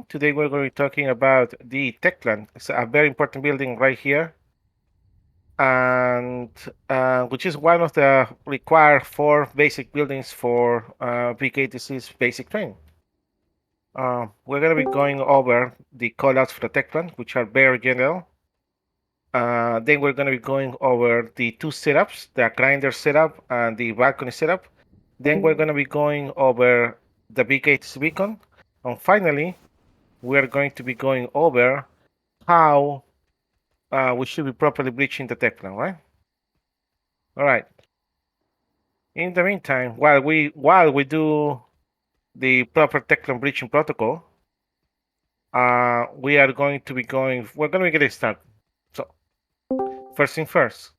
Today we're going to be talking about the tech plant. It's a very important building right here, and which is one of the required 4 basic buildings for VKTZ's basic training. We're going to be going over the callouts for the tech plant, which are very general. Then we're going to be going over the 2 setups, the grinder setup and the balcony setup. Then we're going to be going over the VKTZ beacon. And finally, we're going to be going over how we should be properly bleaching the tech plant, right? All right. In the meantime, while we do the proper tech plant bleaching protocol, we are going to be going. We're going to be getting started. So first thing first,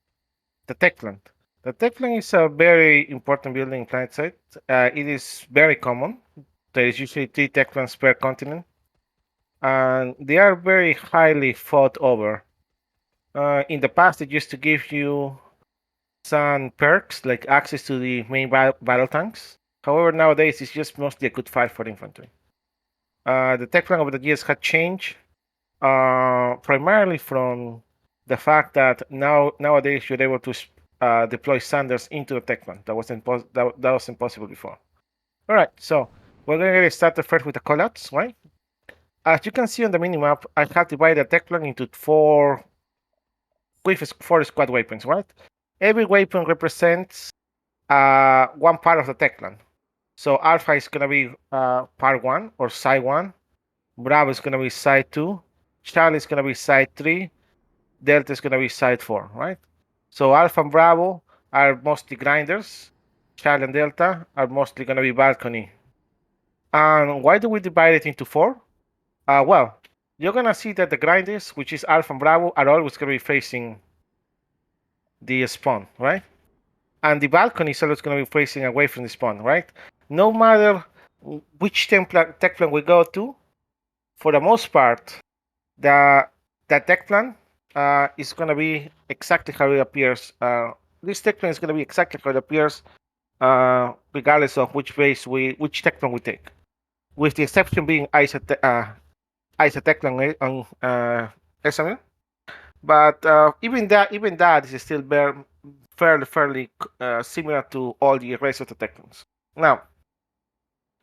the tech plant. The tech plant is a very important building in planet site. It is very common. There is usually 3 tech plants per continent, and they are very highly fought over. In the past, it used to give you some perks like access to the main battle tanks. However, nowadays it's just mostly a good fight for infantry. The tech plan over the years had changed, primarily from the fact that nowadays you're able to deploy Sanders into the tech plan. That wasn't possible before. All right, so we're going to get started first with the callouts, right? As you can see on the minimap, I have divided the tech plan into 4 squad weapons, right? Every weapon represents one part of the tech plan. So Alpha is going to be part 1 or side 1. Bravo is going to be side 2. Charlie is going to be side 3. Delta is going to be side 4, right? So Alpha and Bravo are mostly grinders. Charlie and Delta are mostly going to be balcony. And why do we divide it into 4? Well, you're going to see that the grinders, which is Alpha and Bravo, are always going to be facing the spawn, right? And the balcony is always going to be facing away from the spawn, right? No matter which tech plan we go to, for the most part, the tech plan is going to be exactly how it appears. This tech plan is going to be exactly how it appears, regardless of which which tech plan we take, with the exception being ISA tech plan on SML. But even that is still fairly similar to all the rest of the tech plans. Now,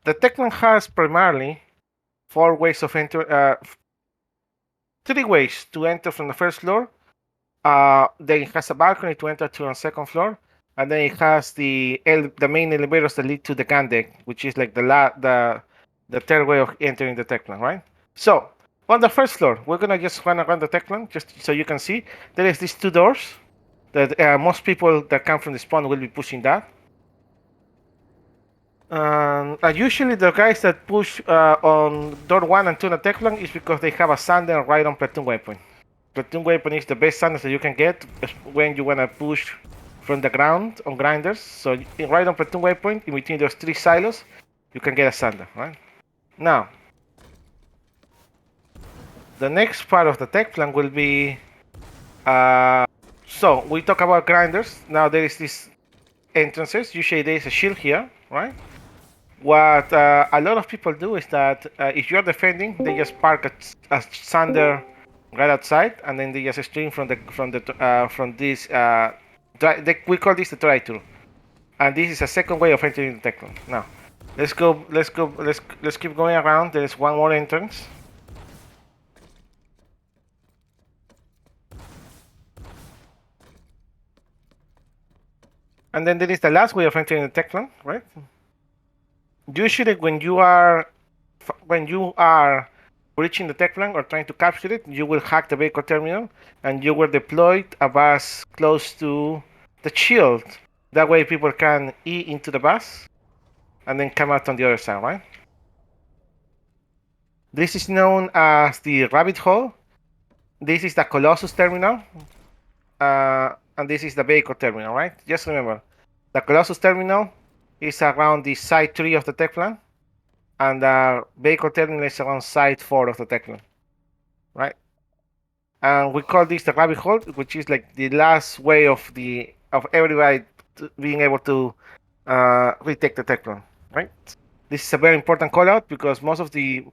the tech plan has primarily 4 ways of enter. 3 ways to enter from the first floor. Then it has a balcony to enter to on the second floor, and then it has the main elevators that lead to the gun deck, which is like the third way of entering the tech plan, right? So on the first floor, we're gonna just run around the tech plan just so you can see. There is these 2 doors that most people that come from the spawn will be pushing that. Usually the guys that push on door 1 and 2 in the tech plan is because they have a sander right on platoon weapon. Platoon weapon is the best sander that you can get when you want to push from the ground on grinders. So right on platoon weapon, in between those 3 silos, you can get a sander, right? Now, the next part of the tech plan will be... so, we talk about grinders. Now there is these entrances. Usually there is a shield here, right? What a lot of people do is that if you're defending, they just park a sander right outside, and then they just stream from this. We call this the try-through, and this is a second way of entering the tech room. Now, let's keep going around. There is one more entrance. And then there is the last way of entering the tech room, right? Usually, when you are breaching the tech plan or trying to capture it, you will hack the vehicle terminal and you will deploy a bus close to the shield. That way people can E into the bus and then come out on the other side, right? This is known as the rabbit hole. This is the Colossus terminal. And this is the vehicle terminal, right? Just remember, the Colossus terminal is around the side 3 of the tech plan, and the vehicle terminal is around side 4 of the tech plan, right? And we call this the rabbit hole, which is like the last way of everybody being able to retake the tech plan, right? This is a very important call out because most of the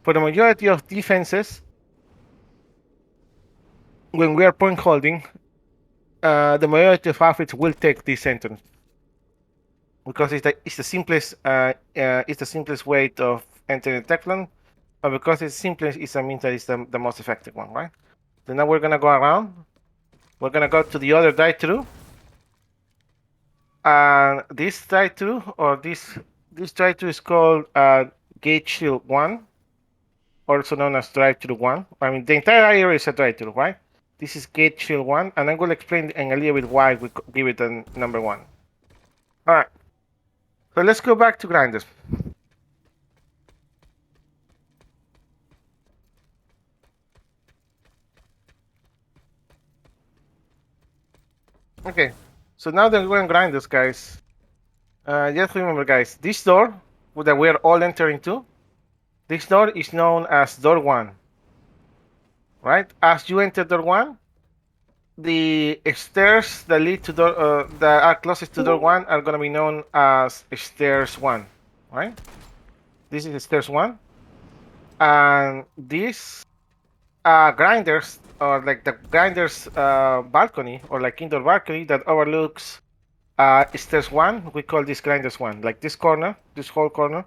For the majority of defenses, when we are point holding, the majority of outfits will take this entrance because it's the simplest way of entering the Teflon, but because it's simplest, it means that it's the most effective one, right? So now we're gonna go around. We're gonna go to the other drive-through, and this drive-through or this drive-through is called Gate Shield 1, also known as drive-through 1. I mean, the entire area is a drive-through, right? This is Gate Shield 1, and I'm going to explain in a little bit why we give it a number 1. All right. So let's go back to grinders. Okay. So now that we're going to grind this, guys, just remember, guys, this door that we're all entering to, this door is known as door 1, right? As you enter door 1, the stairs that lead to door that are closest to door 1 are going to be known as stairs 1, right? This is stairs 1, and these grinders, or like the grinders balcony, or like indoor balcony that overlooks stairs 1, we call this grinders 1. Like this corner, this whole corner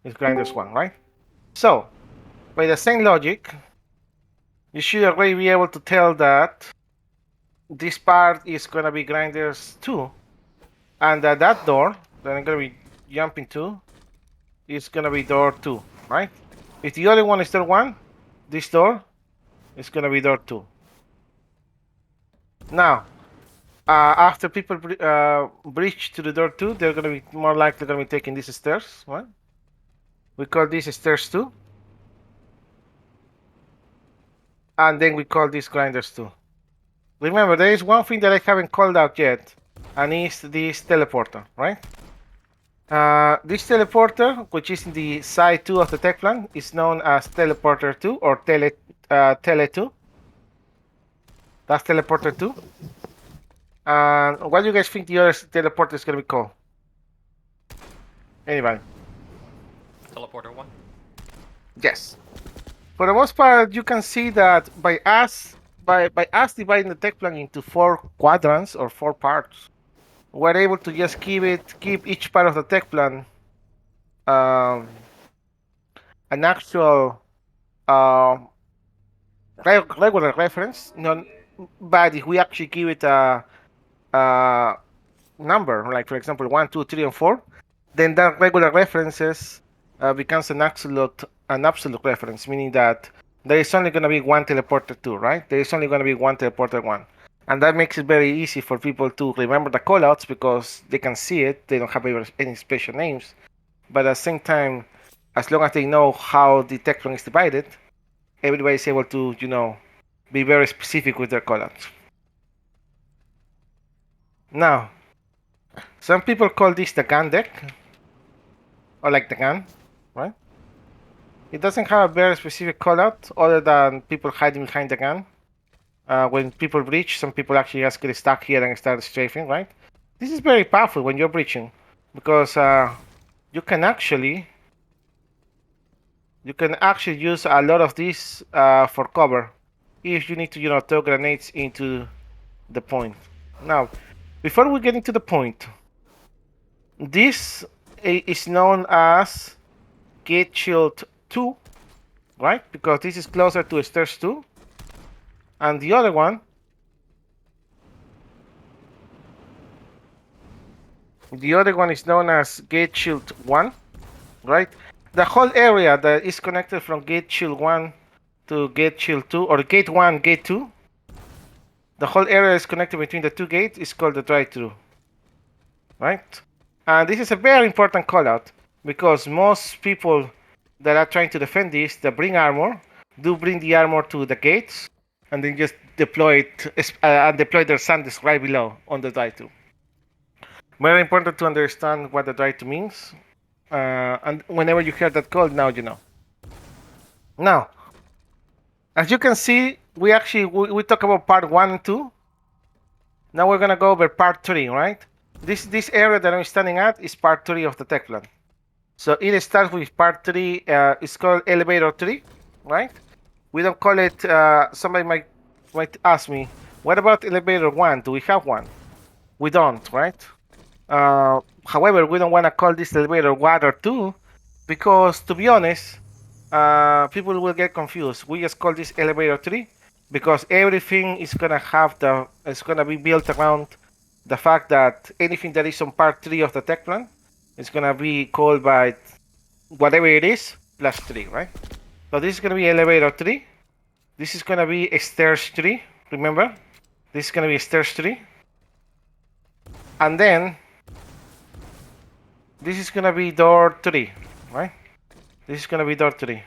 is grinders 1, right? So by the same logic, you should already be able to tell that this part is going to be grinders 2, and that door that I'm going to be jumping to is going to be door 2, right? If the other one is door 1, this door is going to be door 2. Now, after people breach to the door 2, they're going to be more likely going to be taking these stairs, right? We call these stairs 2. And then we call these grinders 2. Remember, there is one thing that I haven't called out yet, and it's this teleporter, right? This teleporter, which is in the side 2 of the tech plan, is known as teleporter 2 or tele 2. That's teleporter 2. And what do you guys think the other teleporter is going to be called? Anybody? Teleporter 1? Yes. For the most part, you can see that by us dividing the tech plan into 4 quadrants or 4 parts, we're able to just keep each part of the tech plan an actual regular reference. But if we actually give it a number, like for example 1, 2, 3, and 4, then that regular references becomes an absolute reference, meaning that there is only going to be one teleporter 2, right? There is only going to be one teleporter 1. And that makes it very easy for people to remember the callouts because they can see it. They don't have any special names. But at the same time, as long as they know how the tech plan is divided, everybody is able to, be very specific with their callouts. Now, some people call this the gun deck, or like the gun, right? It doesn't have a very specific callout other than people hiding behind the gun. When people breach, some people actually just get stuck here and start strafing, right? This is very powerful when you're breaching because you can actually use a lot of this for cover if you need to, throw grenades into the point. Now, before we get into the point, this is known as Gate Shield 2, right? Because this is closer to stairs 2. And the other one, is known as Gate Shield 1, right? The whole area that is connected from Gate Shield 1 to Gate Shield 2, or Gate 1, Gate 2, the whole area is connected between the 2 gates is called the drive-through, right? And this is a very important callout because most people that are trying to defend this, that bring armor, do bring the armor to the gates, and then just deploy it and deploy their SanDisk right below on the drive-through. Very important to understand what the drive-through means, and whenever you hear that call, now you know. Now, as you can see, we talk about part 1 and 2. Now we're gonna go over part 3, right? This area that I'm standing at is part 3 of the tech plan. So it starts with part 3. It's called elevator 3, right? We don't call it. Somebody might ask me, what about elevator 1? Do we have one? We don't, right? However, we don't want to call this elevator 1 or 2 because, to be honest, people will get confused. We just call this elevator 3 because everything is gonna have it's gonna be built around the fact that anything that is on part 3 of the tech plan is gonna be called by whatever it is plus 3, right? So this is gonna be elevator 3. This is gonna be stairs 3. Remember, this is gonna be stairs 3, and then this is gonna be door 3, right? This is gonna be door 3.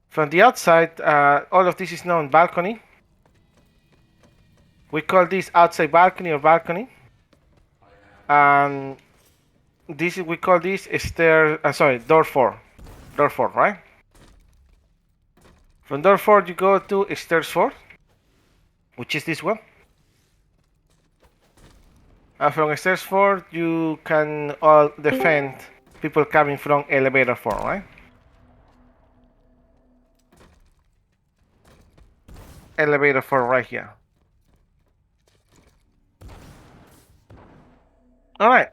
From the outside, all of this is known balcony. We call this outside balcony or balcony. And this is, we call this stair. Sorry, door 4. Door 4, right? From door 4, you go to stairs 4, which is this one. From stairs 4, you can all defend people coming from elevator 4, right? Elevator 4 right here. All right.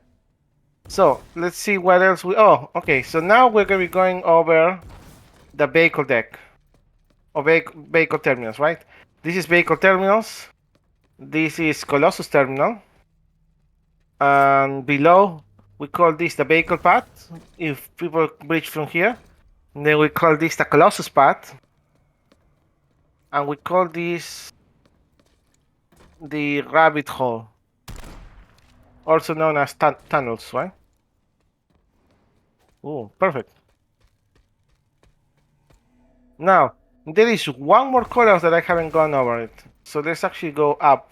So let's see what else we. Oh, okay. So now we're gonna be going over the vehicle deck or vehicle terminals, right? This is vehicle terminals. This is Colossus terminal. And below, we call this the vehicle path. If people bridge from here, and then we call this the Colossus path. And we call this the rabbit hole, also known as tunnels, right? Oh, perfect. Now, there is one more color that I haven't gone over it. So let's actually go up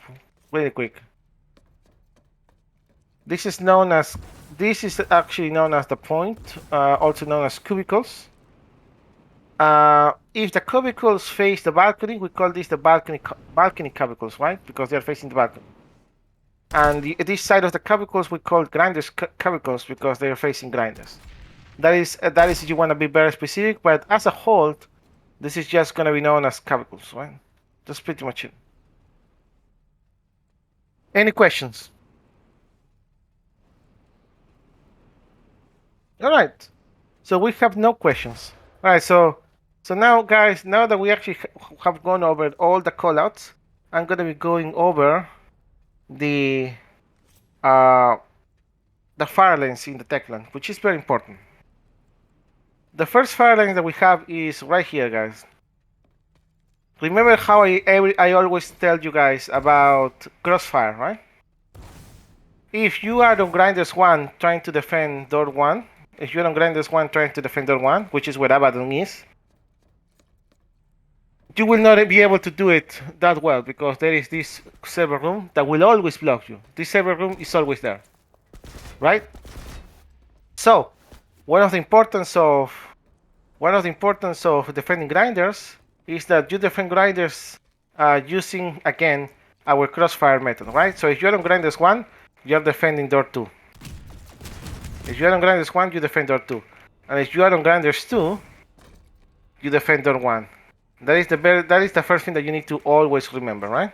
really quick. This is actually known as the point, also known as cubicles. If the cubicles face the balcony, we call this the balcony cubicles, right? Because they're facing the balcony. And this side of the cubicles we call grinders cubicles because they're facing grinders. That is if you want to be very specific, but as a whole, this is just going to be known as cubicles, right? That's pretty much it. Any questions? All right. So we have no questions. All right. So now, guys, now that we actually have gone over all the callouts, I'm going to be going over the fire lanes in the Techland, which is very important. The first fire lane that we have is right here, guys. Remember how I always tell you guys about crossfire, right? If you are on grinders 1 trying to defend door 1, if you're on grinders 1 trying to defend door 1, which is where Abaddon is, you will not be able to do it that well because there is this server room that will always block you. This server room is always there, right? So, one of the importance of defending grinders is that you defend grinders using, again, our crossfire method, right? So if you're on grinders 1, you're defending door 2. If you're on grinders 1, you defend door 2. And if you are on grinders 2, you defend door 1. That is the first thing that you need to always remember, right?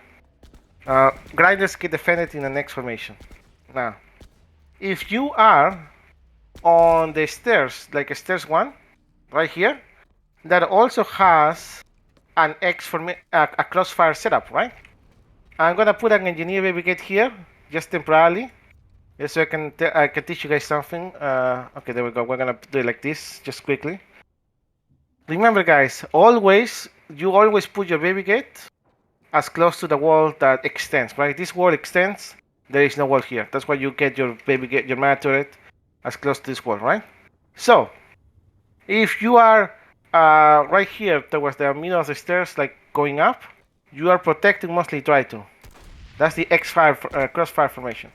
Grinders get defended in the next formation. Now, if you are on the stairs, like stairs 1, right here, that also has an a crossfire setup, right? I'm gonna put an engineer brigade here, just temporarily, just so I can teach you guys something. Okay, there we go. We're gonna do it like this, just quickly. Remember, guys, you always put your baby gate as close to the wall that extends, right? This wall extends. There is no wall here. That's why you get your baby gate, your mana turret, as close to this wall, right? So, if you are right here towards the middle of the stairs, like going up, you are protecting mostly Dry2. That's the crossfire formation.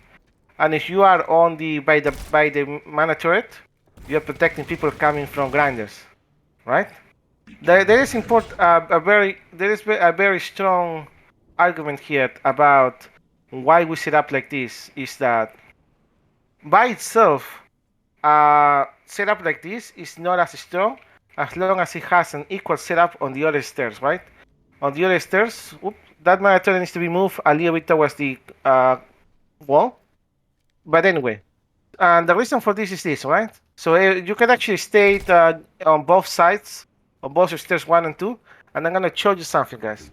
And if you are on by the mana turret, you are protecting people coming from grinders, right? There is a very strong argument here about why we set up like this. Is that by itself, setup like this is not as strong as long as it has an equal setup on the other stairs, right? On the other stairs, that mandatory needs to be moved a little bit towards the wall. But anyway, and the reason for this is this, right? So you can actually stay on both sides, on both stairs 1 and 2, and I'm gonna show you something, guys.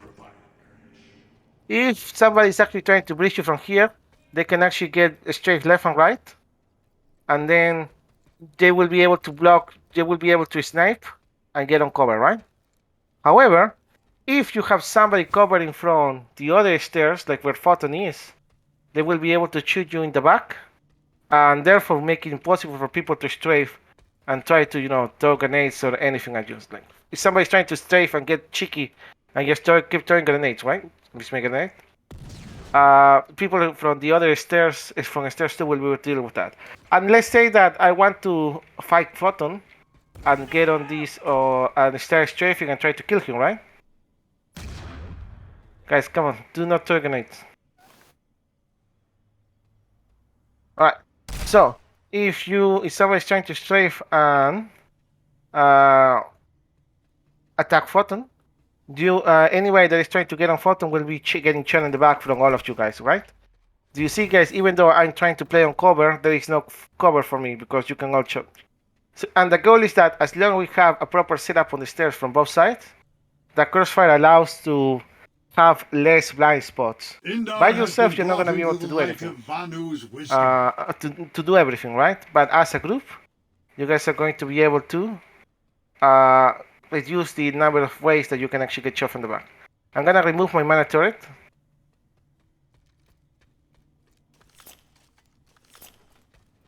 If somebody is actually trying to breach you from here, they can actually get straight left and right, and then they will be able to block, they will be able to snipe and get on cover, right? However, if you have somebody covering from the other stairs, like where Photon is, they will be able to shoot you in the back, and therefore make it impossible for people to strafe and try to, throw grenades or anything at you. Like, if somebody's trying to strafe and get cheeky and just keep throwing grenades, right? Just make a grenade. People from the other stairs, from stairs 2, will be able to deal with that. And let's say that I want to fight Photon and get on this and start strafing and try to kill him, right? Guys, come on, do not throw grenades. Alright, so if somebody's trying to strafe and attack Photon, anybody that is trying to get on Photon will be getting shot in the back from all of you guys, right? Do you see, guys? Even though I'm trying to play on cover, there is no cover for me because you can all shot. So, and the goal is that as long as we have a proper setup on the stairs from both sides, the crossfire allows to have less blind spots. By yourself, you're not going to be able to do anything. To do everything, right? But as a group, you guys are going to be able to reduce the number of ways that you can actually get shot from the back. I'm going to remove my mana turret.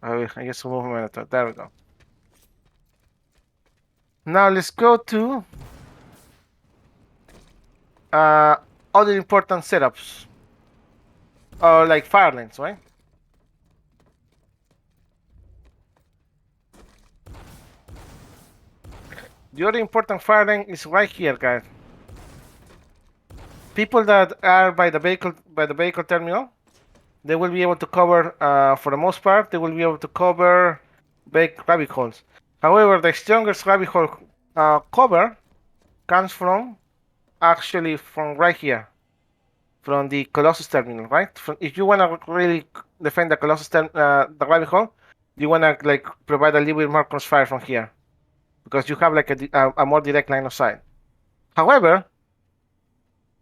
I just remove my mana turret. There we go. Now let's go to other important setups, or like fire lanes, right? The other important fire lane is right here, guys. People that are by the vehicle terminal, they will be able to cover, for the most part, they will be able to cover big rabbit holes. However, the strongest rabbit hole cover comes from right here, from the Colossus terminal, right? If you want to really defend the Colossus the rabbit hole, you want to like provide a little bit more crossfire from here, because you have like a more direct line of sight. However,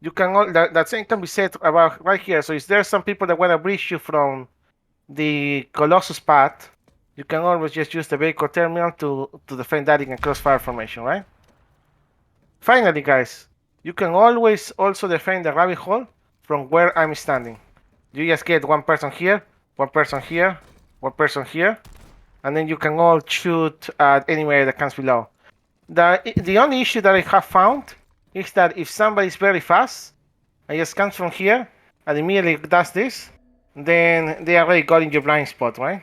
you can that same can be said about right here. So if there's some people that want to breach you from the Colossus path, you can always just use the vehicle terminal to defend that in a crossfire formation, right? Finally, guys, you can always also defend the rabbit hole from where I'm standing. You just get one person here, one person here, one person here, and then you can all shoot at anywhere that comes below. The only issue that I have found is that if somebody is very fast and just comes from here and immediately does this, then they already got in your blind spot, right?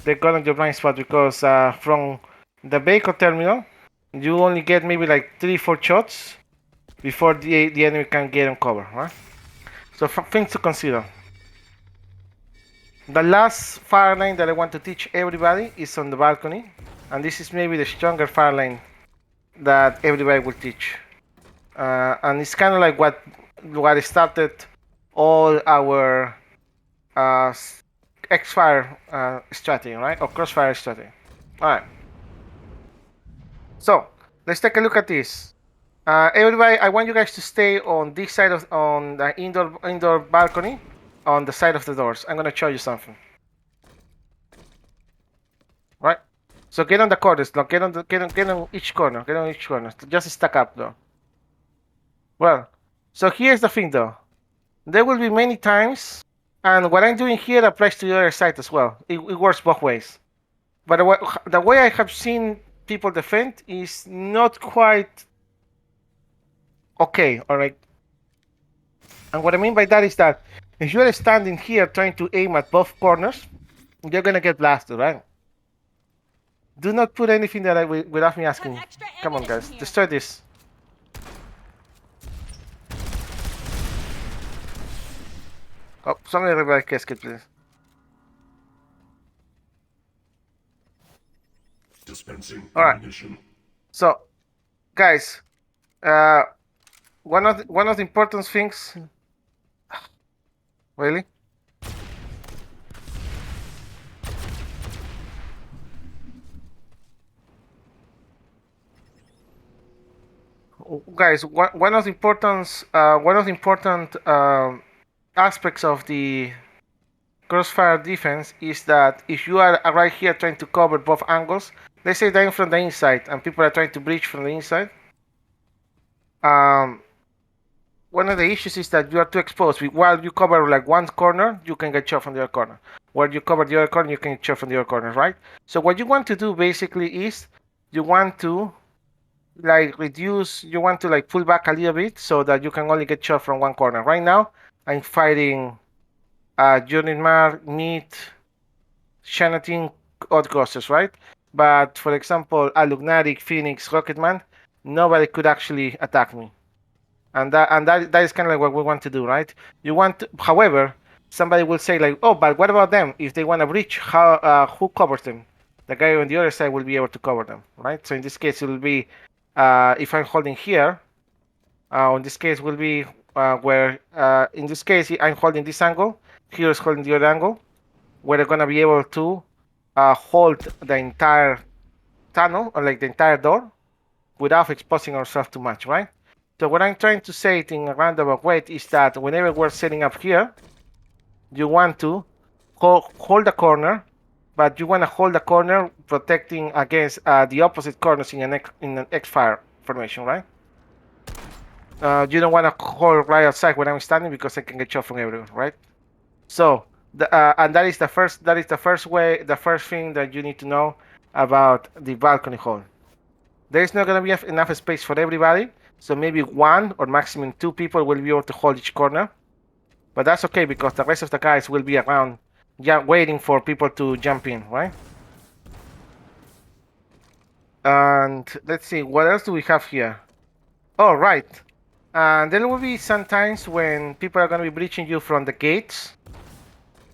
They got in your blind spot because from the vehicle terminal, you only get maybe like 3-4 shots before the enemy can get on cover, right? So things to consider. The last fire lane that I want to teach everybody is on the balcony, and this is maybe the stronger fire lane that everybody will teach. And it's kind of like what started all our X-Fire strategy, right? Or crossfire strategy. Alright. So, let's take a look at this. Everybody, I want you guys to stay on this side on the indoor balcony, on the side of the doors. I'm gonna show you something. Right? So get on the corners, no, get on each corner, Just stack up though. Well, so here's the thing though. There will be many times, and what I'm doing here applies to the other side as well. It works both ways. But the way I have seen people defend is not quite okay, alright? And what I mean by that is that if you're standing here trying to aim at both corners, you're gonna get blasted, right? Do not put anything that without me asking. Come on, guys, destroy this. Oh, somebody revive casket, please. Dispensing All right. ammunition. So, guys, one of the important things, really. Guys, one of the important aspects of the crossfire defense is that if you are right here trying to cover both angles, let's say they're from the inside and people are trying to breach from the inside, um, one of the issues is that you are too exposed. While you cover like one corner, you can get shot from the other corner. While you cover the other corner, you can get shot from the other corner, right? So what you want to do basically is you want to you want to like pull back a little bit so that you can only get shot from one corner. Right now, I'm fighting Unit Mar, Meat, Shanatin, Odd Ghosts, right? But for example, a Lugnatic, Phoenix, Rocketman, nobody could actually attack me. And that is kind of like what we want to do, right? However, somebody will say like, oh, but what about them? If they want to breach, who covers them? The guy on the other side will be able to cover them, right? So in this case, it will be if I'm holding here. In this case, will be where in this case I'm holding this angle. Here is holding the other angle. Where they're gonna be able to hold the entire tunnel or like the entire door without exposing ourselves too much, right? So what I'm trying to say in a roundabout way is that whenever we're setting up here, you want to hold the corner, but you want to hold the corner protecting against the opposite corners in an X-fire formation, right? You don't want to hold right outside when I'm standing because I can get shot from everywhere, right? So, and that is the first thing that you need to know about the balcony hold. There is not going to be enough space for everybody, so maybe one or maximum two people will be able to hold each corner. But that's okay because the rest of the guys will be around, waiting for people to jump in, right? And let's see, what else do we have here? Oh, right. And there will be some times when people are going to be breaching you from the gates,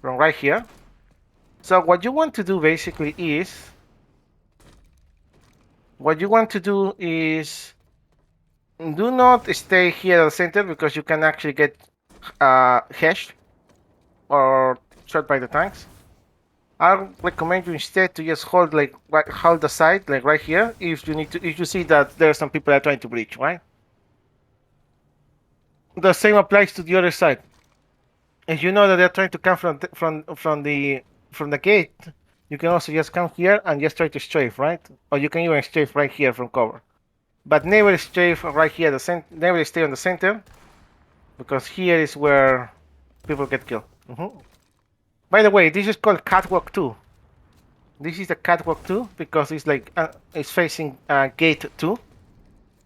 from right here. So what you want to do basically is, do not stay here at the center because you can actually get heshed or shot by the tanks. I recommend you instead to just hold hold the side like right here if you see that there are some people that are trying to breach, right? The same applies to the other side. If you know that they're trying to come from the gate, you can also just come here and just try to strafe, right? Or you can even strafe right here from cover. But never strafe right here, never stay on the center, because here is where people get killed. By the way, this is called Catwalk 2. This is the Catwalk 2 because it's facing Gate 2.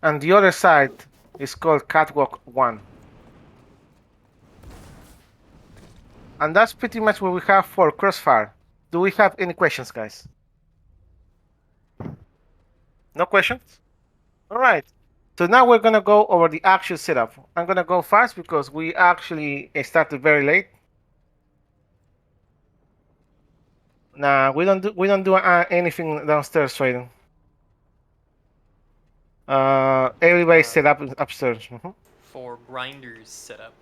And the other side is called Catwalk 1. And that's pretty much what we have for Crossfire. Do we have any questions, guys? No questions? Alright. So now we're gonna go over the actual setup. I'm gonna go fast because we actually started very late. Nah, we don't do anything downstairs, right? Everybody's set up upstairs. For grinders setup,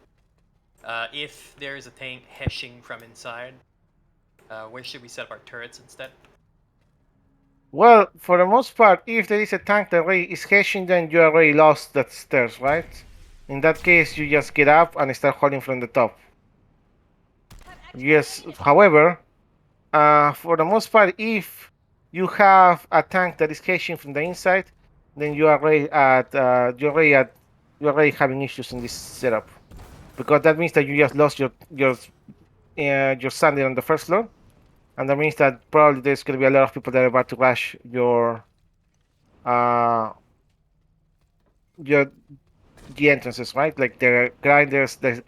if there is a tank heshing from inside, where should we set up our turrets instead? Well, for the most part, if there is a tank that already is hashing, then you already lost that stairs, right? In that case, you just get up and start holding from the top. Yes, however, for the most part, if you have a tank that is hashing from the inside, then you are already having issues in this setup, because that means that you just lost your standing on the first floor, and that means that probably there's going to be a lot of people that are about to rush the entrances, right? Like the grinders and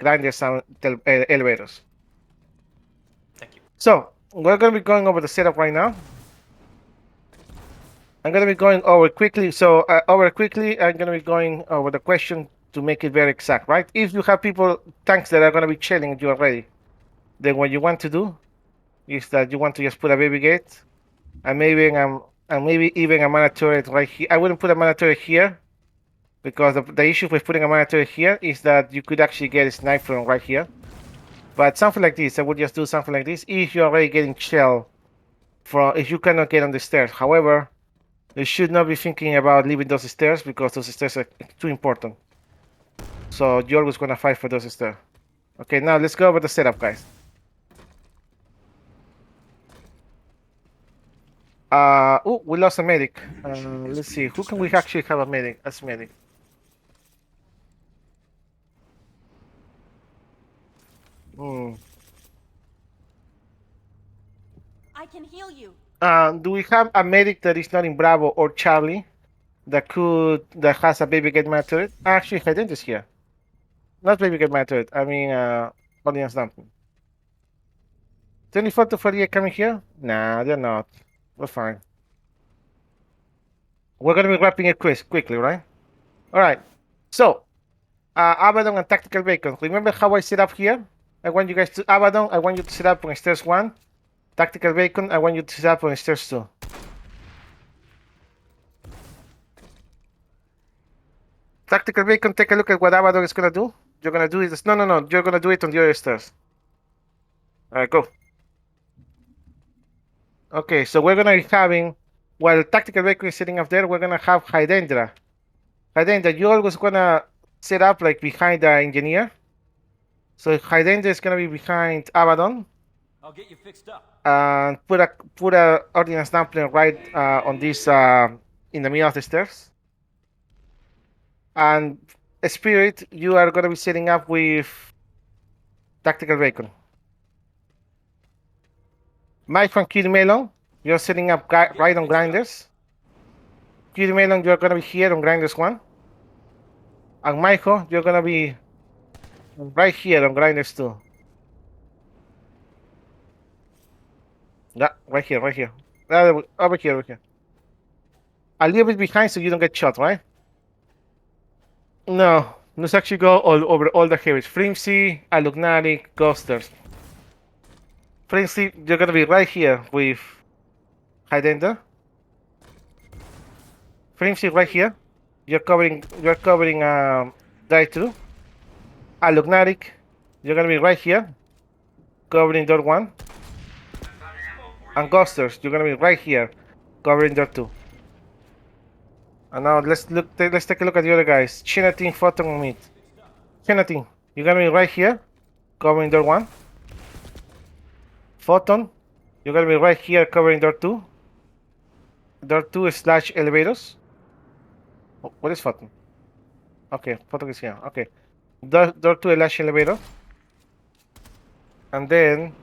elevators. Thank you. So we're going to be going over the setup right now. I'm going to be going over quickly. So I'm going to be going over the question to make it very exact, right? If you have tanks that are going to be chilling you already, then what you want to do is that you want to just put a baby gate, and maybe and maybe even a mana turret right here. I wouldn't put a mana turret here because the issue with putting a mana turret here is that you could actually get a snipe from right here. But something like this, I would just do something like this if you're already getting shell from if you cannot get on the stairs. However, you should not be thinking about leaving those stairs because those stairs are too important. So you're always gonna fight for those stairs. Okay, now let's go over the setup, guys. Oh, we lost a medic. Let's see, who can we actually have a medic as medic? Hmm. I can heal you. Do we have a medic that is not in Bravo or Charlie that has a baby get mad turret? Actually, Hayden is here. Not baby get mad turret. I mean, audience dumping. 24 to 48 coming here? Nah, they're not. We're fine. We're gonna be wrapping it quickly, right? All right. So, Abaddon and Tactical Bacon. Remember how I set up here? I want you guys to Abaddon. I want you to set up on stairs 1. Tactical Bacon. I want you to set up on stairs 2. Tactical Bacon. Take a look at what Abaddon is gonna do. You're gonna do it. No. You're gonna do it on the other stairs. All right, go. Okay, so we're gonna be having while Tactical Bacon is sitting up there, we're gonna have Hydendra. Hydendra, you always gonna set up like behind the engineer. So Hydendra is gonna be behind Abaddon. I'll get you fixed up. And put a ordnance dumpling right on this in the middle of the stairs. And Spirit, you are gonna be setting up with Tactical Bacon. Mike from Cutie Melon, you're setting up right on Grinders. Cutie Melon, you're gonna be here on Grinders 1. And Michael, you're gonna be right here on Grinders 2. Yeah, right here. Over here, over here. A little bit behind so you don't get shot, right? No, let's actually go all over all the heroes. Flimsy, Alugnatic, Ghosters. Flimsy, you're gonna be right here with Hydender. Flimsy right here. You're covering die 2. Alugnatic, you're gonna be right here, covering door 1. And Ghosters, you're gonna be right here, covering door 2. And now let's take a look at the other guys. Chinatin, Photon, and Meat. Chinatin, you're gonna be right here, covering door 1. Photon, you're gonna be right here, covering door 2. Door 2 / elevators. Oh, what is Photon? Okay, Photon is here. Okay, door 2 / elevator. And then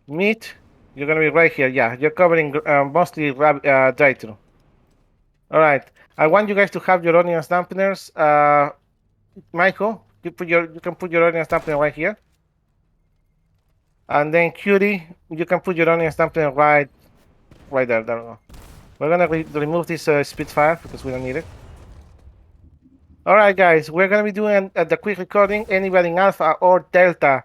Meat, you're gonna be right here. Yeah, you're covering mostly Dry-Thru. All right. I want you guys to have your audience dampeners. Michael, you can put your audience dampener right here. And then Cutie, you can put your audience dampener right there. There we go. We're gonna remove this Spitfire because we don't need it. All right, guys, we're gonna be doing the quick recording. Anybody in Alpha or Delta,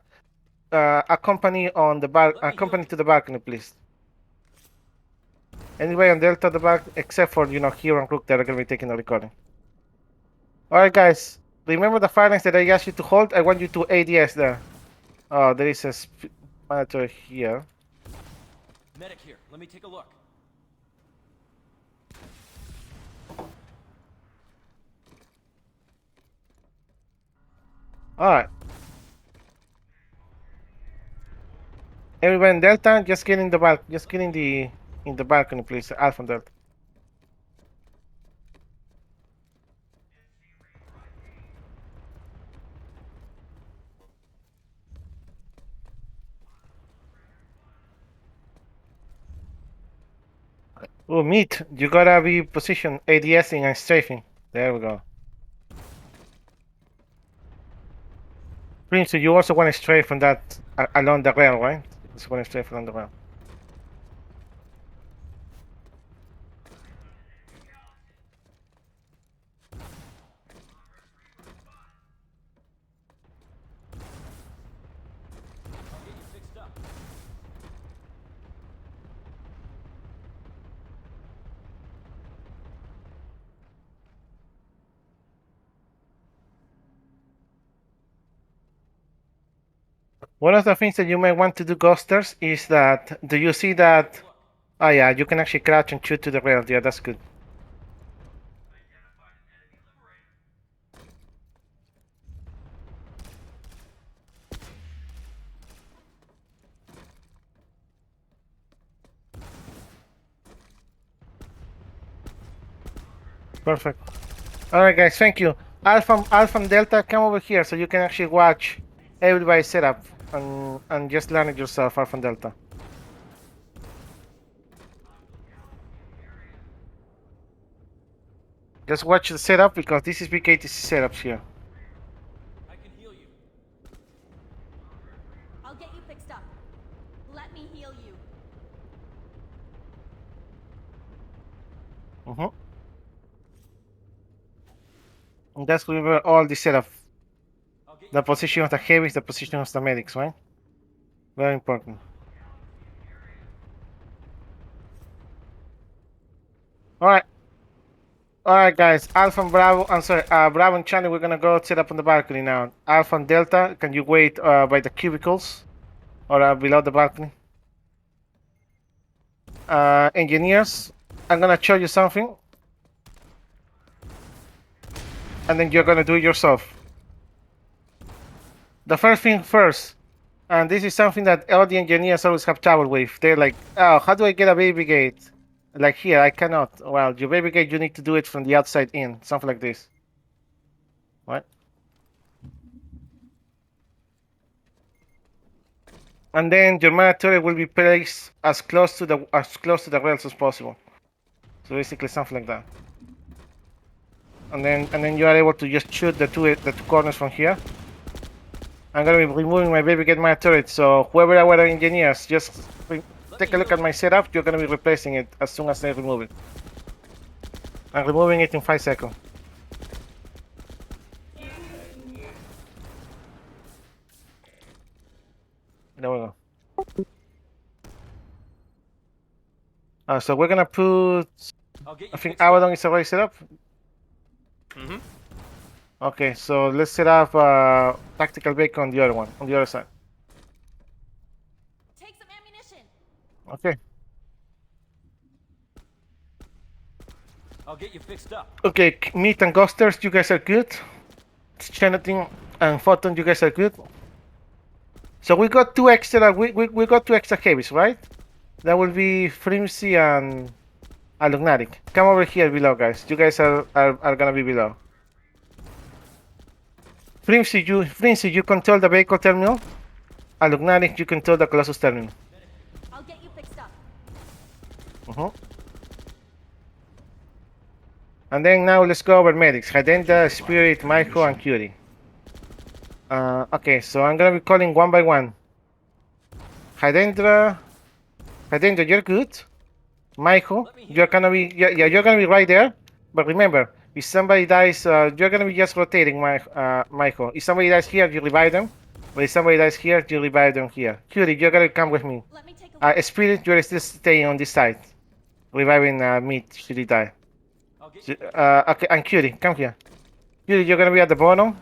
accompany to the balcony, please. Anybody on Delta the back, except for Hero and Rook that are gonna be taking the recording. Alright guys, remember the fire lines that I asked you to hold? I want you to ADS there. Oh, there is a monitor here. Medic here. Let me take a look. Alright. Everybody in Delta, just get in the balcony, please. Alpha and Delta. Oh, Meat, you gotta be positioned ADSing and strafing. There we go. Prince, you also want to strafe from that along the rail, right? You just want to strafe along the rail. I'll get you fixed up. One of the things that you might want to do, Ghosters, is that do you see that? Oh yeah, you can actually crouch and shoot to the rail. Yeah, that's good. Perfect. All right, guys. Thank you. Alpha and Delta, come over here so you can actually watch everybody set up and just learn it yourself, Alpha and Delta. Just watch the setup because this is VKTZ setups here. I can heal you. I'll get you fixed up. Let me heal you. And that's where all the setup. I'll get you The fixed position of the heavies, the position of the medics, right? Very important. Alright. Alright, guys. Alpha and Bravo. I'm sorry. Bravo and Charlie, we're gonna go set up on the balcony now. Alpha and Delta, can you wait by the cubicles? Or below the balcony? Engineers, I'm gonna show you something. And then you're gonna do it yourself. The first thing first. And this is something that all the engineers always have trouble with. They're like, oh, how do I get a baby gate? Like here, I cannot. Well, your baby gate, you need to do it from the outside in. Something like this. Right? And then your mana turret will be placed as close to the rails as possible. So basically something like that. And then you are able to just shoot the two corners from here. I'm gonna be removing my baby gate mana turret, so whoever our engineers, just take a look at my setup. You're gonna be replacing it as soon as I remove it. I'm removing it in 5 seconds. There we go. So we're gonna put. I'll get you I think fixed up. Abaddon is already set up. Mm-hmm. Okay, so let's set up tactical bacon on the other one, on the other side. Take some ammunition. Okay. I'll get you fixed up. Okay, Meat and Ghosters, you guys are good. Chanting and Photon, you guys are good. So we got two extra. We got two extra heavies, right? That will be Flimsy and Alugnatic. Come over here below, guys. You guys are gonna be below. Flimsy, you control the vehicle terminal. Alugnatic, you control the Colossus terminal. I'll get you fixed up. And then now let's go over medics. Hydenta, Spirit, Micro, and Curie. Okay, so I'm gonna be calling one by one. Hydendra, you're good. Michael, you're gonna be you're gonna be right there. But remember, if somebody dies, you're gonna be just rotating, Michael. If somebody dies here, you revive them. But if somebody dies here, you revive them here. Curie, you're gonna come with me. Let me take a look. Spirit, you're still staying on this side, reviving Meat should he die. I'll get you fixed Okay, and Curie, come here. Curie, you're gonna be at the bottom,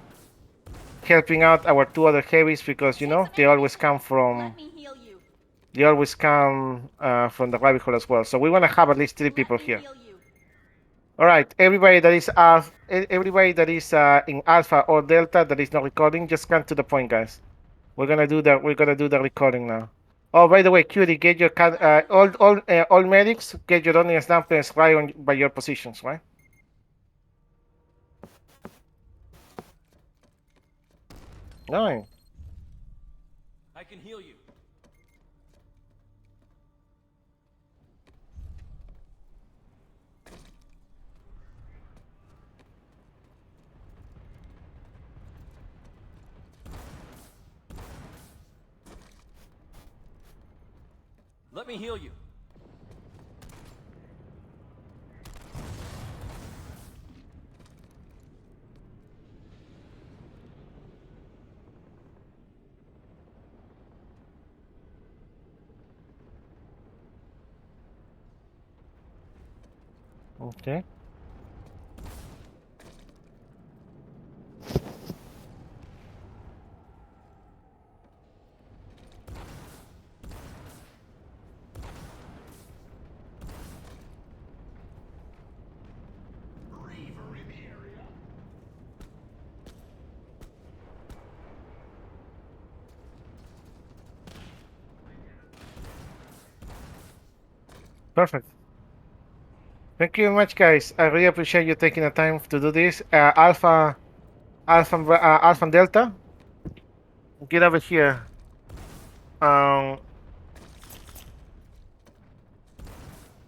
helping out our two other heavies because you know they always come from. Let me heal you. They always come from the rabbit hole as well. So we want to have at least 3 people Let me here. heal you. All right, everybody that is in Alpha or Delta that is not recording, just come to the point, guys. We're gonna do the recording now. Oh, by the way, Cutie, get your all medics, get your only snappers right by your positions, right? No. I can heal you. Let me heal you. Okay. Perfect. Thank you very much, guys. I really appreciate you taking the time to do this. Alpha and Delta, get over here. Um,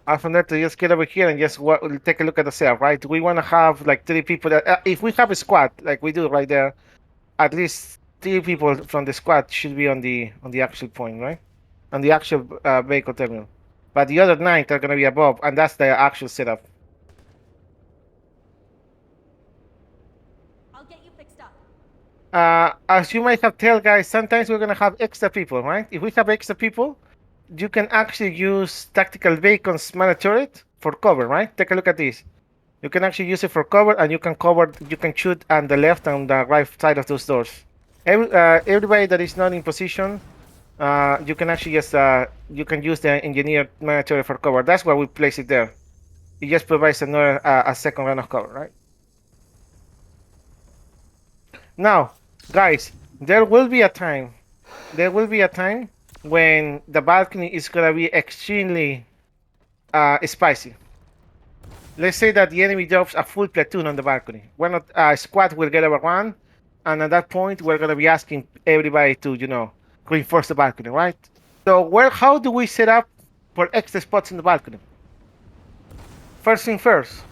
Alpha and Delta, just get over here and just take a look at the cell, right? We want to have like 3 people. If we have a squad like we do right there, at least 3 people from the squad should be on the actual point, right? On the actual vehicle terminal. But the other 9 are gonna be above, and that's the actual setup. I'll get you fixed up. As you might have told, guys, sometimes we're gonna have extra people, right? If we have extra people, you can actually use tactical beacons mana turret for cover, right? Take a look at this. You can actually use it for cover, and you can shoot on the left and the right side of those doors. Everybody that is not in position, you can actually just you can use the engineered mana turret for cover. That's why we place it there. It just provides another a second round of cover, right? Now, guys, there will be a time. There will be a time when the balcony is gonna be extremely spicy. Let's say that the enemy drops a full platoon on the balcony. We're not squad will get overrun, and at that point we're gonna be asking everybody to, reinforce the balcony, right? So how do we set up for extra spots in the balcony? First thing first,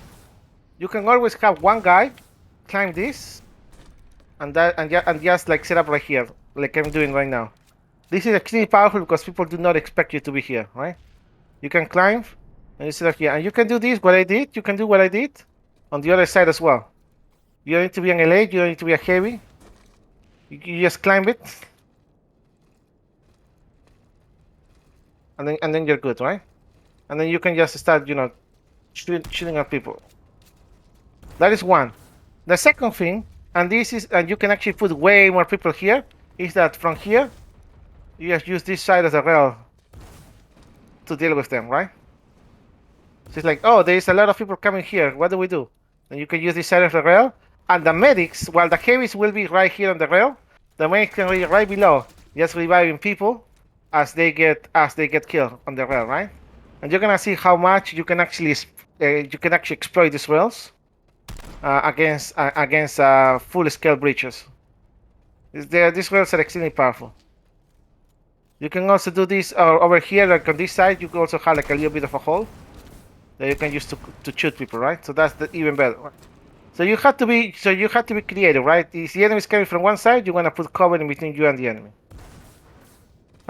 you can always have one guy climb this, and just like set up right here, like I'm doing right now. This is extremely powerful because people do not expect you to be here, right? You can climb, and you sit up here, and you can do this. What I did, you can do what I did on the other side as well. You don't need to be an LA. You don't need to be a heavy. You just climb it, and then you're good, right? And then you can just start, shooting at people. That is one. The second thing, and you can actually put way more people here, is that from here, you just use this side as a rail to deal with them, right? So it's like, oh, there's a lot of people coming here. What do we do? And you can use this side of the rail, and the medics, while the heavies will be right here on the rail, the medics can be right below, just reviving people as they get killed on the rail, right? And you're gonna see how much you can actually exploit these rails against full-scale breaches. These rails are extremely powerful. You can also do this over here, like on this side. You can also have like a little bit of a hole that you can use to shoot people, right? So that's even better. So you have to be creative, right? If the enemy is coming from one side, you want to put cover in between you and the enemy.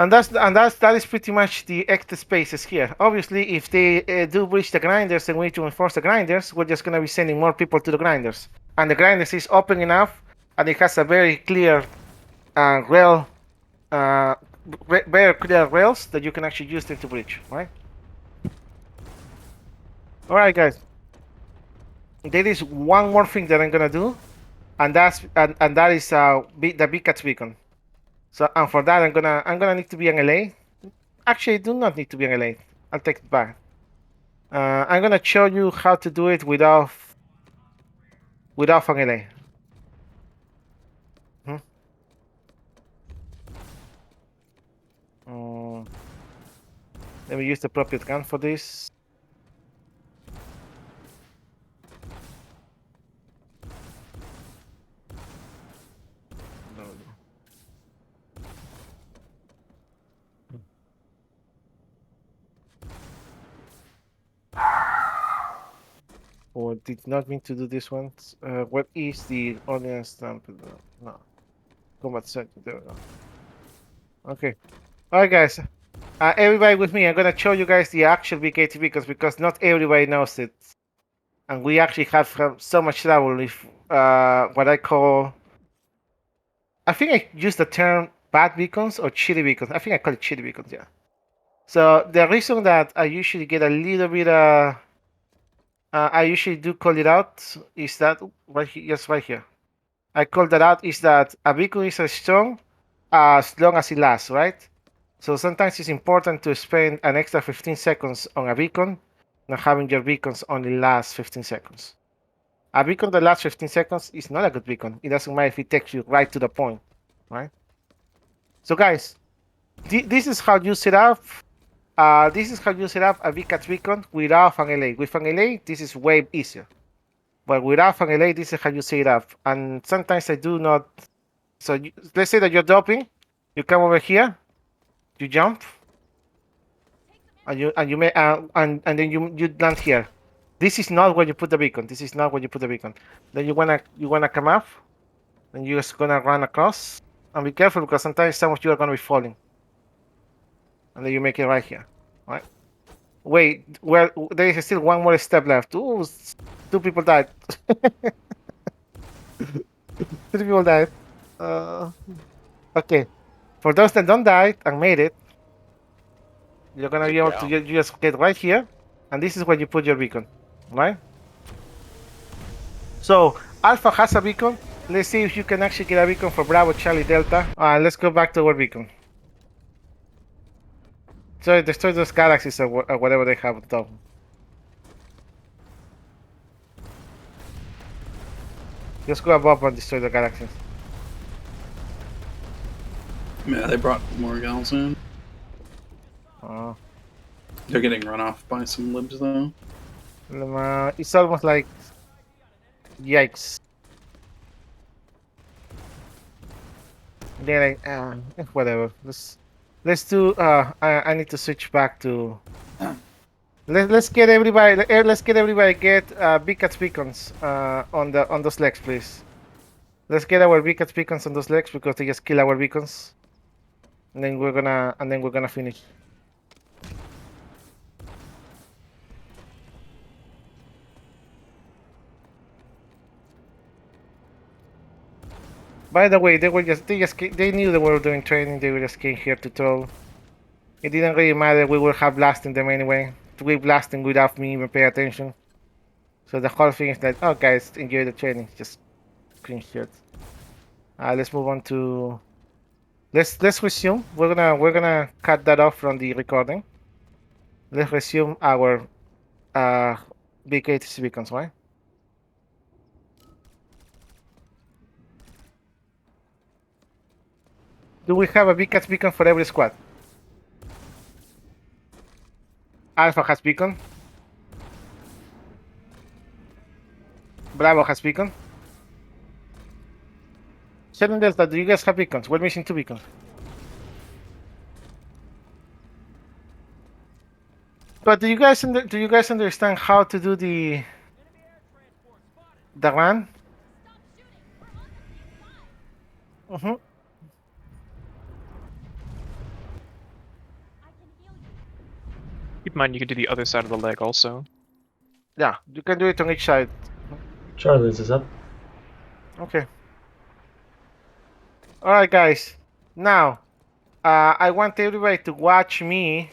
And that is pretty much the extra spaces here. Obviously, if they do breach the grinders and we need to enforce the grinders, we're just gonna be sending more people to the grinders. And the grinders is open enough, and it has a very clear rail, very clear rails that you can actually use them to breach, right? All right, guys. There is one more thing that I'm gonna do, and that is the VKTZ beacon. So, and for that, I'm gonna need to be an LA. Actually, I do not need to be an LA. I'll take it back. I'm gonna show you how to do it without an LA. Let me use the appropriate gun for this. Oh, did not mean to do this one. What is the audience stamp? No. Combat set. There we go. Okay. Alright, guys. Everybody with me. I'm gonna show you guys the actual VKTZ because not everybody knows it. And we actually have so much trouble with what I call... I think I used the term bad beacons or shitty beacons. I think I call it shitty beacons, yeah. So the reason that I usually get a little bit... I usually do call it out is that right here, just right here. I call that out is that a beacon is as long as it lasts, right? So sometimes it's important to spend an extra 15 seconds on a beacon, not having your beacons only last 15 seconds. A beacon that lasts 15 seconds is not a good beacon. It doesn't matter if it takes you right to the point, right? So guys, this is how you set up this is how you set up a VKTZ beacon without an LA. With an LA, this is way easier. But without an LA, this is how you set it up. And sometimes I do not. So let's say that you're dropping, you come over here, you jump, and you may and then you land here. This is not where you put the beacon. This is not where you put the beacon. Then you wanna come up, and you're just gonna run across. And be careful because sometimes some of you are gonna be falling. And then you make it right here, right? Wait, well, there is still one more step left. Ooh, 2 people died. 2 people died. Okay. For those that don't die and made it, you're gonna be able to you just get right here, and this is where you put your beacon, right? So Alpha has a beacon. Let's see if you can actually get a beacon for Bravo, Charlie, Delta. Let's go back to our beacon. So destroy those galaxies or whatever they have on top. Just go above and destroy the galaxies. Yeah, they brought more gals in. Oh. They're getting run off by some libs though. It's almost like yikes. They're like, whatever. Let's do. I need to switch back to. Let's get everybody. Let's get everybody get VKTZ beacons on those legs, please. Let's get our VKTZ beacons on those legs because they just kill our beacons, and then we're gonna finish. By the way, they knew that we were doing training. They just came here to troll. It didn't really matter. We would have blasting them anyway. We blasting without me even pay attention. So the whole thing is like, oh guys, enjoy the training. Just clean shit. Let's move on to. Let's resume. We're gonna cut that off from the recording. Let's resume our VKTZ beacons, right? Do we have a VKTZ beacon for every squad? Alpha has beacon. Bravo has beacon. Shannon Delta, do you guys have beacons? We're missing 2 beacons. But do you guys understand how to do the run? Mm-hmm. Keep in mind you can do the other side of the leg also. Yeah, you can do it on each side. Charlie, is up? Okay. Alright guys, now I want everybody to watch me.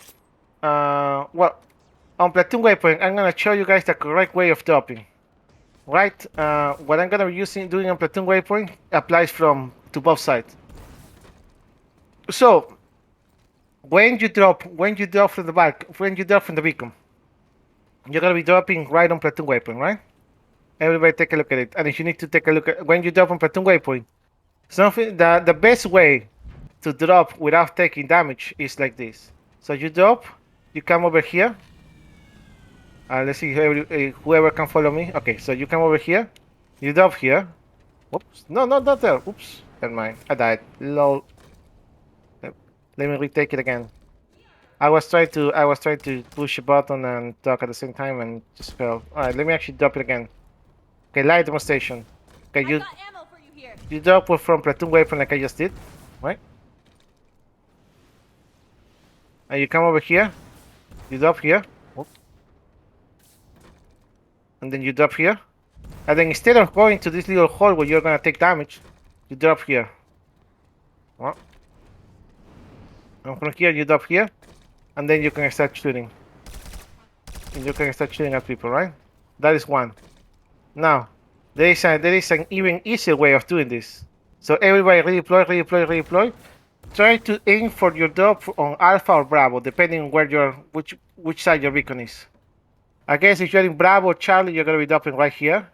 Well, on platoon waypoint, I'm gonna show you guys the correct way of dropping. Right? What I'm gonna be doing on platoon waypoint applies to both sides. So when you drop from the back, when you drop from the beacon, you're gonna be dropping right on platoon waypoint, right? Everybody take a look at it. And if you need to take a look at when you drop on platoon waypoint, the best way to drop without taking damage is like this. So you drop, you come over here. Let's see whoever can follow me. Okay, so you come over here, you drop here. Oops, no, not there. Oops, never mind. I died. Lol. Let me retake it again. I was trying to push a button and talk at the same time and just fell. Alright, let me actually drop it again. Okay, live demonstration. Okay, I got ammo for you here. you drop from platoon weapon like I just did, right? And you come over here, you drop here, whoop. And then you drop here. And then instead of going to this little hole where you're gonna take damage, you drop here. Well, and from here you drop here, and then you can start shooting. And you can start shooting at people, right? That is one. Now, there is an even easier way of doing this. So everybody redeploy. Try to aim for your drop on Alpha or Bravo, depending on where which side your beacon is. I guess if you're in Bravo or Charlie, you're gonna be dropping right here.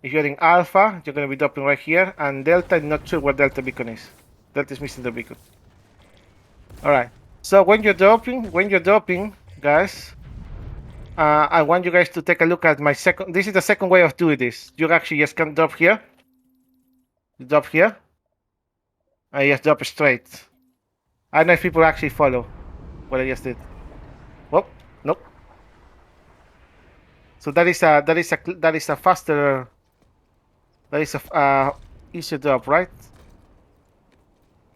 If you're in Alpha, you're gonna be dropping right here. And Delta, I'm not sure where Delta beacon is. Delta is missing the beacon. Alright. So when you're dropping, guys, I want you guys to take a look at my second. This is the second way of doing this. You actually just can drop here. You drop here. And you just drop straight. I don't know if people actually follow what I just did. Whoop, nope. So that is a faster. That is a easier drop, right?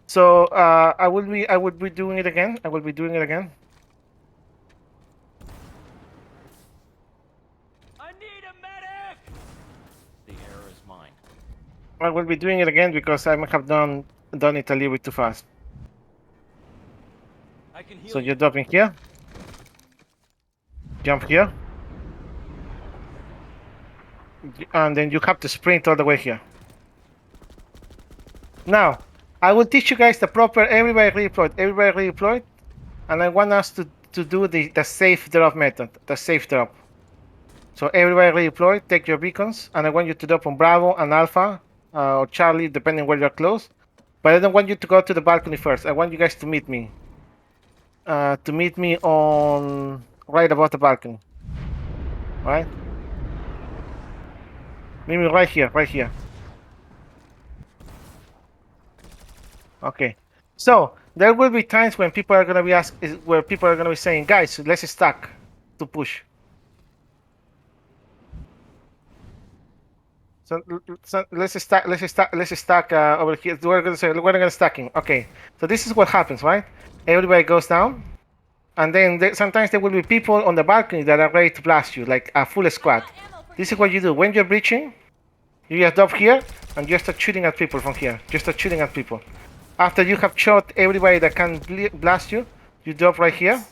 So I will be doing it again. I will be doing it again. I need a medic! The error is mine. I will be doing it again because I might have done it a little bit too fast. I can heal So you. you're dropping here. Jump here. And then you have to sprint all the way here. Now, I will teach you guys the proper everybody redeployed, and I want us to do the safe drop method, the safe drop. So everybody redeployed, take your beacons, and I want you to drop on Bravo and Alpha, or Charlie, depending where you're close. But I don't want you to go to the balcony first. I want you guys to meet me. On right above the balcony. Right? Meet me right here, right here. Okay. So there will be times when people are gonna be saying, guys, let's stack to push. So let's stack over here. We're gonna stacking. Okay. So this is what happens, right? Everybody goes down, and then sometimes there will be people on the balcony that are ready to blast you, like a full squad. This is what you do when you're breaching. You just drop here and you start shooting at people from here. Just start shooting at people. After you have shot everybody that can blast you, you drop right here,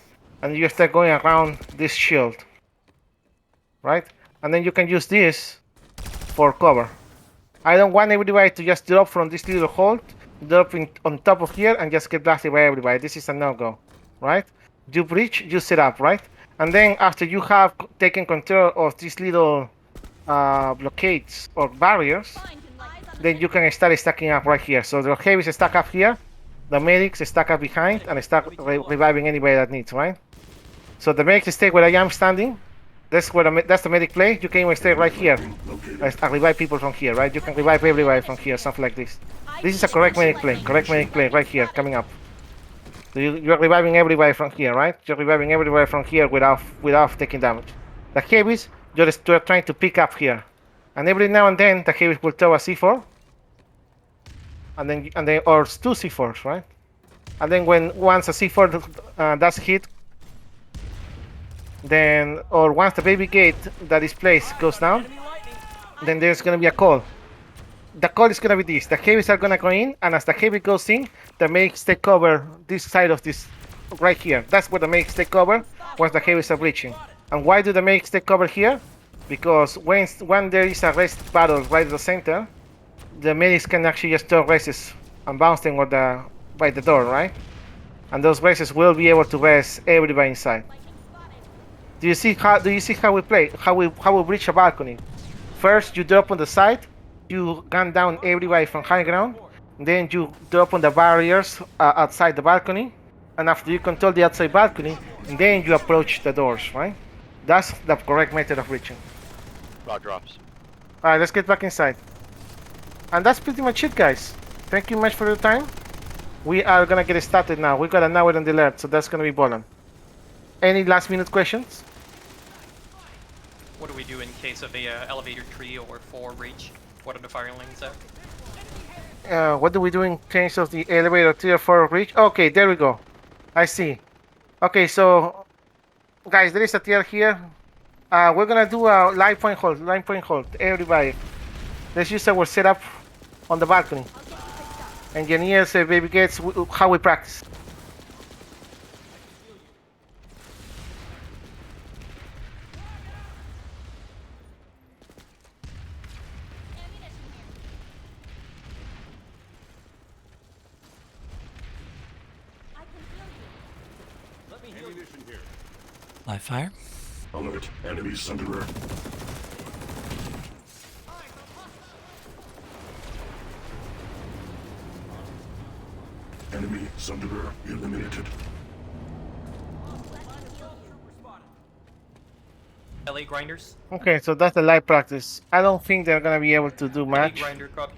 and you start going around this shield, right? And then you can use this for cover. I don't want everybody to just drop from this little hole, dropping on top of here and just get blasted by everybody. This is a no-go, right? You breach, you set up, right? And then after you have taken control of these little blockades or barriers, then you can start stacking up right here. So the heavies stack up here, the medics stack up behind, and start reviving anybody that needs, right? So the medics stay where I am standing. That's the medic play. You can even stay right here. I revive people from here, right? You can revive everybody from here, something like this. This is a correct medic play. Correct medic play right here, coming up. So you're reviving everybody from here, right? You're reviving everybody from here without taking damage. The heavies, you're trying to pick up here. And every now and then the heavies will throw a C4. And then or two C4s, right? And then once a C4 does hit, then once the baby gate that is placed goes down, then there's gonna be a call. The call is gonna be this: the heavies are gonna go in, and as the heavy goes in, the medics take cover this side of this right here. That's where the medics take cover once the heavies are breaching. And why do the medics take cover here? Because when there is a rest battle right at the center, the medics can actually just throw races and bounce them by the door, right? And those races will be able to rest everybody inside. Do you see how we play? How we breach a balcony? First, you drop on the side, you gun down everybody from high ground, then you drop on the barriers outside the balcony, and after you control the outside balcony, then you approach the doors, right? That's the correct method of breaching. Raw drops. Alright, let's get back inside. And that's pretty much it, guys. Thank you much for your time. We are gonna get started now. We got an hour on the alert, so that's gonna be ballin'. Any last minute questions? What do we do in case of a elevator 3 or 4 breach? What are the fire lanes there? What do we do in case of the elevator 3 or 4 breach? Okay, there we go. I see. Okay, so guys, there is a tier here. We're gonna do a line point hold. Everybody, let's use our setup on the balcony. Engineers, baby gates, how we practice. Live fire. Alert, enemy Sunderer. Enemy Sunderer eliminated. melee grinders. Okay, so that's the live practice. I don't think they're gonna be able to do Melee much. grinder copy.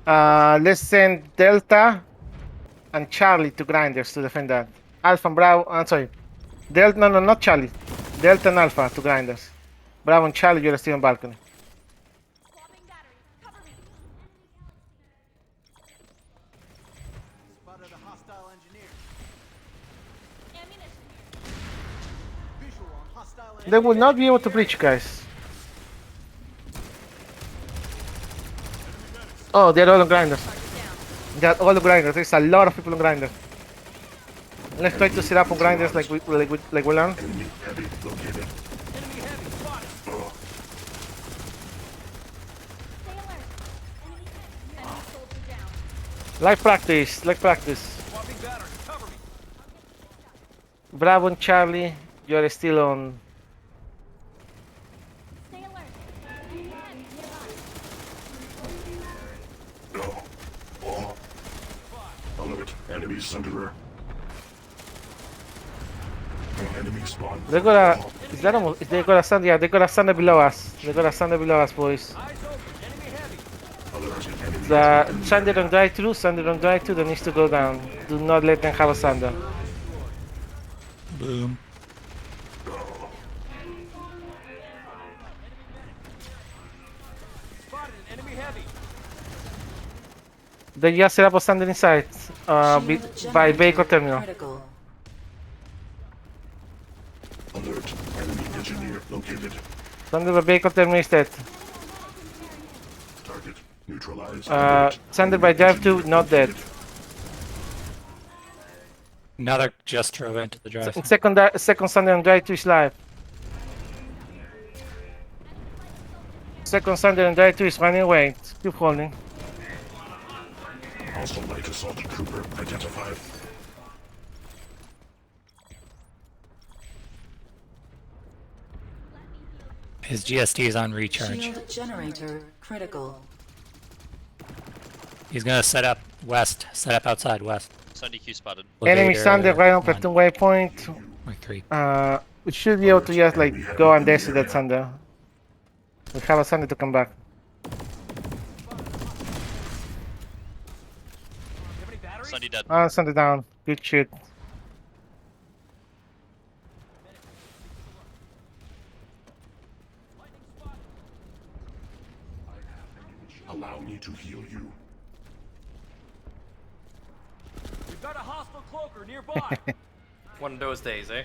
Let's send Delta and Charlie to grinders to defend that. Alpha and Bravo. I'm sorry. Delta, no, no, not Charlie. Delta and Alpha to grinders. Bravo and Charlie, you're still on balcony. Swapping batteries. Cover me. Spotted a hostile engineer. Ammunition. Visual on hostile engineer. They will not be able to breach, guys. Oh, they're all on grinders. They're all on grinders. There's a lot of people on grinders. Let's try to set up on grinders like we learned. Enemy heavy located. Enemy heavy spotted. Stay alert. Enemy soldier down. Live practice. Live practice. Swapping battery. Cover me. Bravo and Charlie, you're still on. Stay alert. Enemy heavy nearby. Alert. Enemy sunderer. Enemy spawn. They got a. Is that almost? They got a Sunder. Yeah, they got a Sunder below us. They got a Sunder below us, boys. Eyes open. Enemy heavy. Alert. Enemy. The Sunder on drive through. Sunder on drive through. That needs to go down. Do not let them have a Sunder. Boom. Spotted an enemy heavy. They just set up a Sunder inside. By vehicle terminal. Alert. Enemy engineer located. Sunder by vehicle terminal is dead. Target neutralized. Sunder by drive through, not dead. Another just drove into the drive. Second Sunder on drive through is live. Second Sunder on drive through is running away. Keep holding. Hostile light assault trooper identified. His GSD is on recharge. Shield generator critical. He's gonna set up west. Set up outside west. Sunday Q spotted. Enemy Elevator, Sunder right on one platoon waypoint. or three. We should be able to just like go and desi that Sunder. We have a Sunder to come back. Sunday dead. Sunder down. Good shit. Allow me to heal you. We've got a hostile cloaker nearby. One of those days, eh?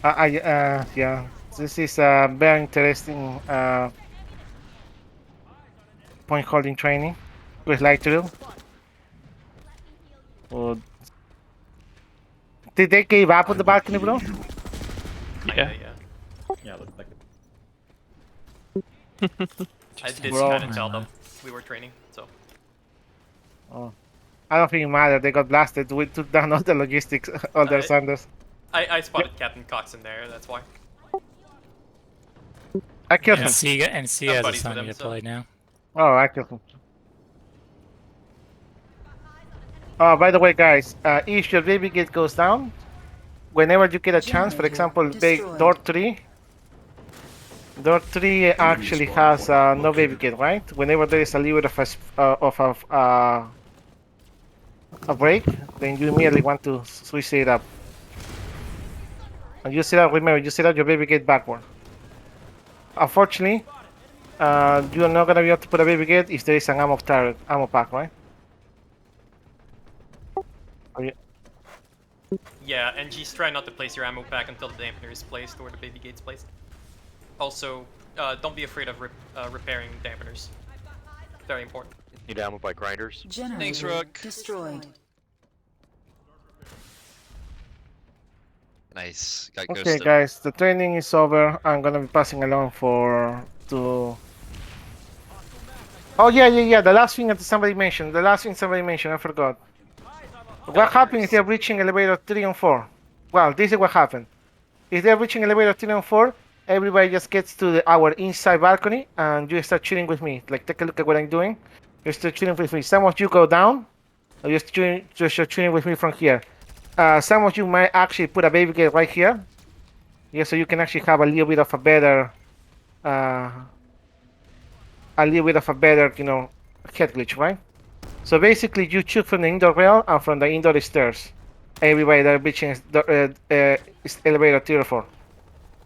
Yeah. This is very interesting point holding training. We'd like to do. Did they give up on the balcony, bro? Yeah. Yeah, looks like it. I did Bro. kind of tell them we were training, so. Oh. I don't think it mattered. They got blasted. We took down all the logistics, all their Sanders. I spotted Captain Cox in there, that's why. I killed him. And C has a Nobody's son with to him, so- play now. Oh, I killed him. Oh, by the way, guys, if your baby gate goes down, whenever you get a chance, for example, door 3 actually has no baby gate, right? Whenever there is a little bit of a break, then you immediately want to switch it up. And you set up, remember, you set up your baby gate backward. Unfortunately, you're not gonna be able to put a baby gate if there is an ammo pack, right? Oh, yeah. Yeah, and just try not to place your ammo pack until the dampener is placed or the baby gate's placed. Also, don't be afraid of repairing dampeners. Very important. Need ammo by grinders. Generator Thanks, Rook. destroyed. Nice. Got Okay, ghosted. guys, the training is over. I'm gonna be passing along to. Oh yeah. The last thing that somebody mentioned. I forgot. What happened if they're reaching elevator 3 and 4? Well, this is what happened. If they're reaching elevator 3 and 4, everybody just gets to our inside balcony and you start shooting with me. Like, take a look at what I'm doing. You start shooting with me. Some of you go down, or you start shooting with me from here. Some of you might actually put a baby gate right here. Yeah, so you can actually have a little bit of a better uh, a little bit of a better, head glitch, right? So basically, you shoot from the indoor rail and from the indoor stairs. Everybody that reaches is elevator 3 or 4.